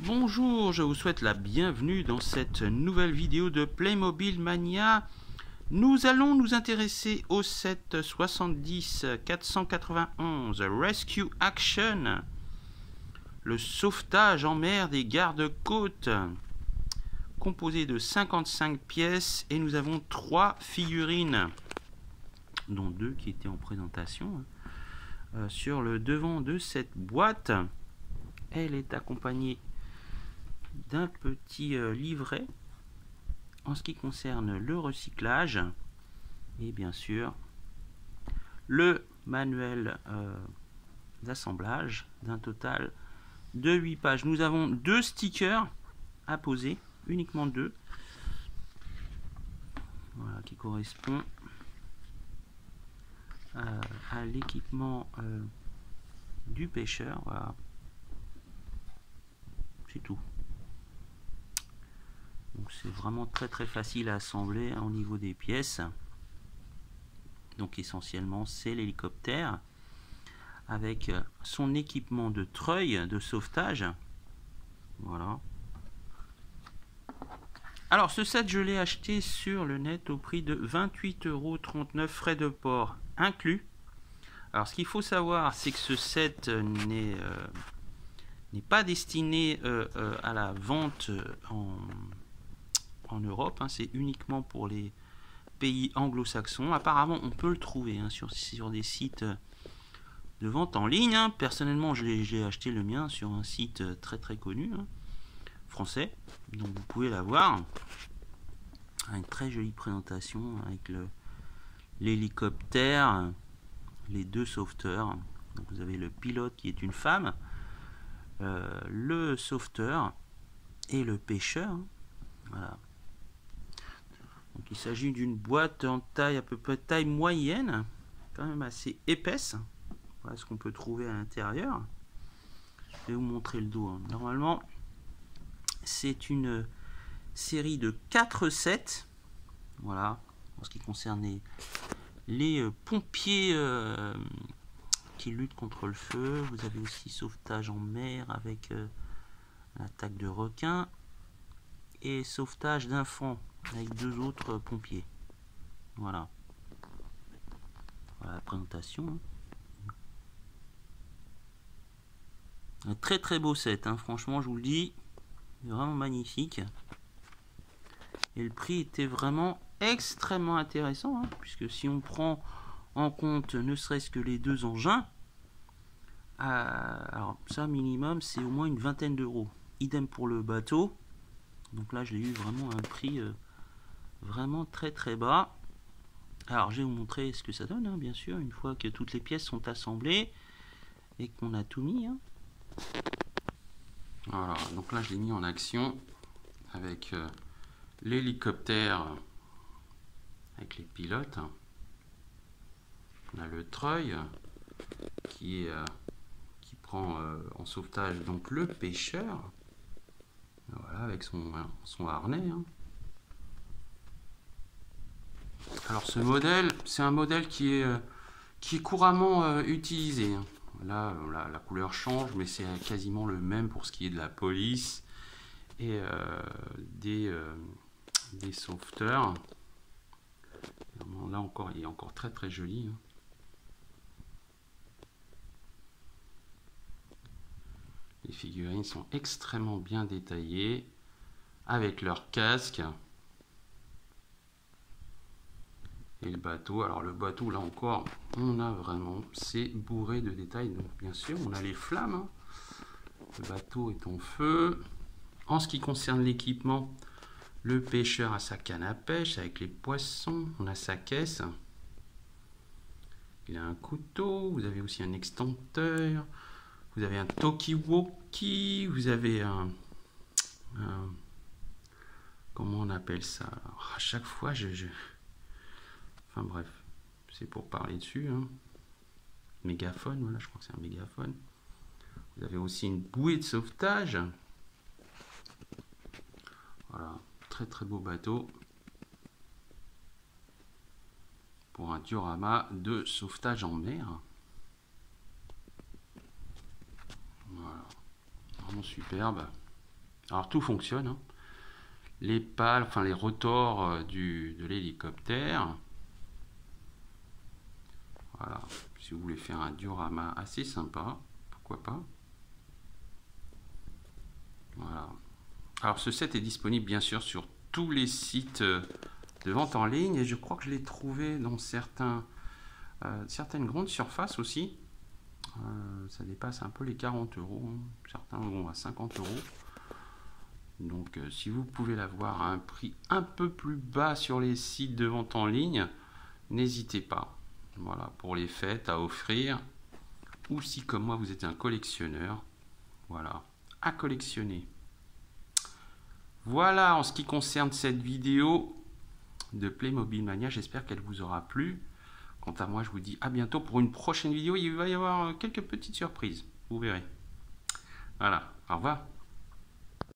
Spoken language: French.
Bonjour, je vous souhaite la bienvenue dans cette nouvelle vidéo de Playmobil Mania. Nous allons nous intéresser au set 70 491 Rescue Action, le sauvetage en mer des gardes-côtes, composé de 55 pièces, et nous avons 3 figurines, dont 2 qui étaient en présentation. Sur le devant de cette boîte, elle est accompagnée d'un petit livret en ce qui concerne le recyclage et bien sûr le manuel d'assemblage d'un total de 8 pages. Nous avons 2 stickers à poser, uniquement 2, voilà, qui correspond à l'équipement du pêcheur. Voilà, c'est tout. Donc c'est vraiment très facile à assembler au niveau des pièces. Donc essentiellement c'est l'hélicoptère avec son équipement de treuil de sauvetage. Voilà. Alors ce set je l'ai acheté sur le net au prix de 28,39 €, frais de port inclus. Alors ce qu'il faut savoir, c'est que ce set n'est pas destiné à la vente en Europe, hein. C'est uniquement pour les pays anglo-saxons. Apparemment on peut le trouver sur des sites de vente en ligne, hein. Personnellement j'ai acheté le mien sur un site très connu, hein, français, donc vous pouvez l'avoir. Une très jolie présentation avec l'hélicoptère, les 2 sauveteurs. Donc vous avez le pilote qui est une femme, le sauveteur et le pêcheur. Voilà. Donc il s'agit d'une boîte en taille à peu près taille moyenne, quand même assez épaisse. Voilà ce qu'on peut trouver à l'intérieur. Je vais vous montrer le dos, hein. Normalement c'est une série de 4 sets. Voilà, en ce qui concerne les pompiers qui luttent contre le feu. Vous avez aussi sauvetage en mer avec l'attaque de requins et sauvetage d'enfants avec 2 autres pompiers. Voilà. Voilà la présentation, hein. Un très beau set, hein. Franchement je vous le dis, vraiment magnifique. Et le prix était vraiment extrêmement intéressant, hein, puisque si on prend en compte ne serait-ce que les 2 engins, alors ça minimum c'est au moins une vingtaine d'euros. Idem pour le bateau. Donc là je l'ai eu vraiment à un prix vraiment très bas. Alors je vais vous montrer ce que ça donne, hein, bien sûr, une fois que toutes les pièces sont assemblées et qu'on a tout mis, hein. Voilà, donc là je l'ai mis en action avec l'hélicoptère, avec les pilotes. On a le treuil qui prend en sauvetage donc le pêcheur. Voilà, avec son harnais, hein. Alors ce modèle, c'est un modèle qui est couramment utilisé, hein. Là la couleur change, mais c'est quasiment le même pour ce qui est de la police et des sauveteurs. Là encore, il est encore très joli, hein. Les figurines sont extrêmement bien détaillées avec leur casque. Et le bateau, alors le bateau là encore, on a vraiment, c'est bourré de détails. Donc bien sûr, on a les flammes, hein. Le bateau est en feu. En ce qui concerne l'équipement, le pêcheur a sa canne à pêche avec les poissons. On a sa caisse. Il a un couteau. Vous avez aussi un extincteur. Vous avez un talkie-walkie. Vous avez un comment on appelle ça? Alors, à chaque fois, enfin bref, c'est pour parler dessus, hein. Mégaphone, voilà, je crois que c'est un mégaphone. Vous avez aussi une bouée de sauvetage. Voilà, très beau bateau pour un diorama de sauvetage en mer. Voilà, vraiment superbe. Alors tout fonctionne, hein. Les pales, enfin les rotors de l'hélicoptère. Voilà, si vous voulez faire un diorama assez sympa, pourquoi pas. Voilà. Alors ce set est disponible bien sûr sur tous les sites de vente en ligne et je crois que je l'ai trouvé dans certaines grandes surfaces aussi. Ça dépasse un peu les 40 euros, hein. Certains vont à 50 euros. Donc si vous pouvez l'avoir à un prix un peu plus bas sur les sites de vente en ligne, n'hésitez pas. Voilà, pour les fêtes à offrir, ou si comme moi vous êtes un collectionneur, voilà, à collectionner. Voilà en ce qui concerne cette vidéo de Playmobil Mania, j'espère qu'elle vous aura plu. Quant à moi, je vous dis à bientôt pour une prochaine vidéo. Il va y avoir quelques petites surprises, vous verrez. Voilà, au revoir.